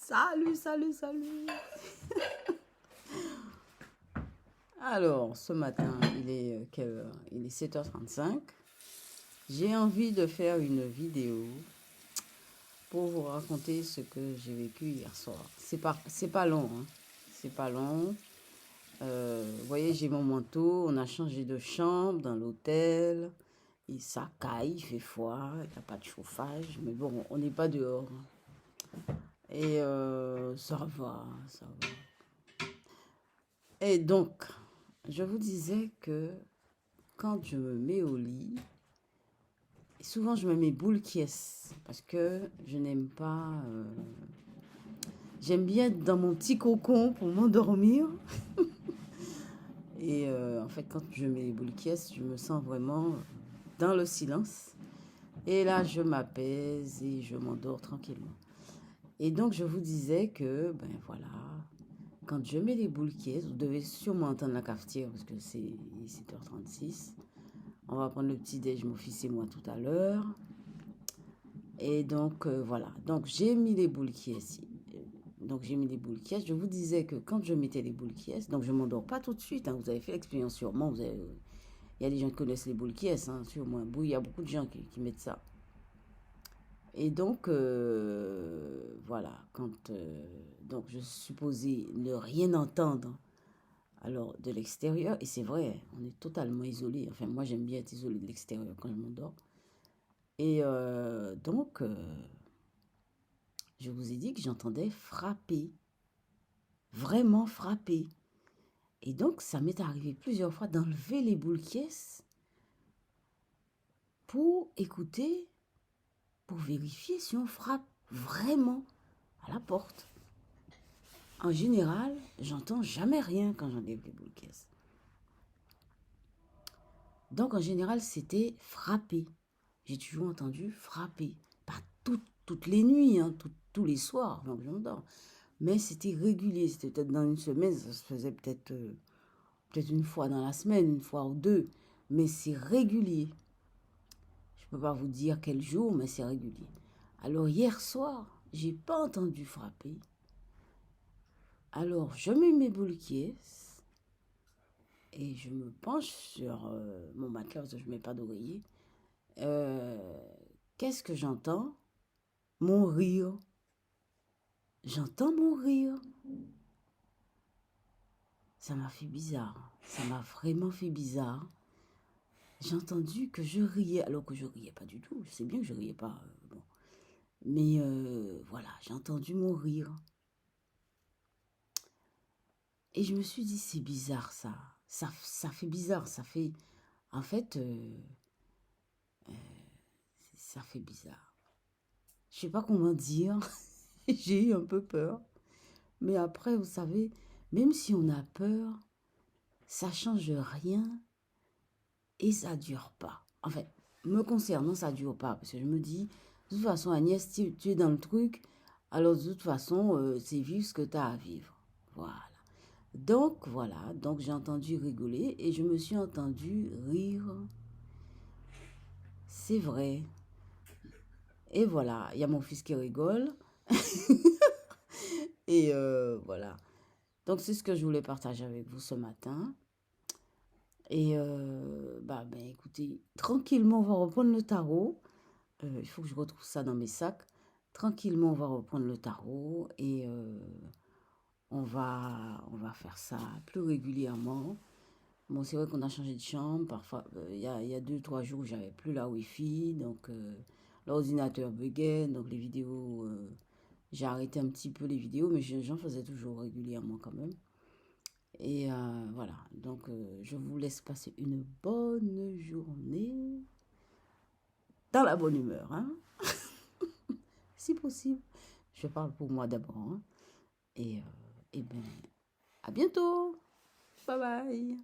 Salut, salut, salut. Alors, ce matin, il est quelle heure? Il est 7h35. J'ai envie de faire une vidéo pour vous raconter ce que j'ai vécu hier soir. C'est pas long, hein. C'est pas long. Vous voyez, j'ai mon manteau. On a changé de chambre dans l'hôtel. Et ça caille, il fait froid. Il n'y a pas de chauffage. Mais bon, on n'est pas dehors. Et ça va, ça va. Et donc, je vous disais que quand je me mets au lit, souvent je me mets boule qui est parce que je n'aime pas. J'aime bien être dans mon petit cocon pour m'endormir. Et en fait, quand je mets les boules qui est, je me sens vraiment dans le silence. Et là, je m'apaise et je m'endors tranquillement. Et donc, je vous disais que, ben voilà, quand je mets les boules qui est, vous devez sûrement entendre la cafetière parce que c'est 7h36. On va prendre le petit déj, mon fils et moi, tout à l'heure. Et donc, voilà. Donc, j'ai mis les boules qui est. Donc, j'ai mis les boules qui est. Je vous disais que quand je mettais les boules qui est, donc je ne m'endors pas tout de suite. Hein, vous avez fait l'expérience sûrement. Il y a des gens qui connaissent les boules qui est, hein, sûrement. Il y a beaucoup de gens qui mettent ça. Et donc, voilà. Donc, je supposais ne rien entendre alors de l'extérieur. Et c'est vrai, on est totalement isolé. Enfin, moi, j'aime bien être isolé de l'extérieur quand je m'endors. Et donc, je vous ai dit que j'entendais frapper, vraiment frapper. Et donc, ça m'est arrivé plusieurs fois d'enlever les boules caisses pour écouter, pour vérifier si on frappe vraiment à la porte. En général, j'entends jamais rien quand j'enlève les boules caisses. Donc, en général, c'était frapper. J'ai toujours entendu frapper. Pas toutes les nuits, hein, tous les soirs, donc je m'endors. Mais c'était régulier. C'était peut-être dans une semaine, ça se faisait peut-être une fois dans la semaine, une fois ou deux. Mais c'est régulier. Je ne peux pas vous dire quel jour, mais c'est régulier. Alors hier soir, j'ai pas entendu frapper. Alors je mets mes boules qui est et je me penche sur mon matelas parce que je ne mets pas d'oreiller. Qu'est-ce que j'entends? Mon rire. J'entends mon rire. Ça m'a fait bizarre. Ça m'a vraiment fait bizarre. J'ai entendu que je riais, alors que je riais pas du tout. Je sais bien que je riais pas. Bon. Mais voilà, j'ai entendu mon rire. Et je me suis dit, c'est bizarre ça. Ça fait bizarre. Ça fait. En fait, ça fait bizarre. Je sais pas comment dire. J'ai eu un peu peur. Mais après, vous savez, même si on a peur, ça change rien et ça dure pas. En fait, me concernant, ça dure pas. Parce que je me dis, de toute façon, Agnès, tu es dans le truc. Alors, de toute façon, c'est vivre ce que tu as à vivre. Voilà. Donc, voilà. Donc, j'ai entendu rigoler et je me suis entendu rire. C'est vrai. Et voilà. Il y a mon fils qui rigole. Et voilà. Donc, c'est ce que je voulais partager avec vous ce matin. Et ben, écoutez, tranquillement, on va reprendre le tarot. Il faut que je retrouve ça dans mes sacs. Tranquillement, on va reprendre le tarot et on va faire ça plus régulièrement. Bon, c'est vrai qu'on a changé de chambre. Parfois, il y a 2-3 jours, j'avais plus la Wi-Fi. Donc, l'ordinateur buguait. Donc, les vidéos, j'ai arrêté un petit peu les vidéos, mais j'en faisais toujours régulièrement quand même. Et voilà. Donc, je vous laisse passer une bonne journée. Dans la bonne humeur, hein. Si possible. Je parle pour moi d'abord. Hein. Et bien, à bientôt. Bye bye.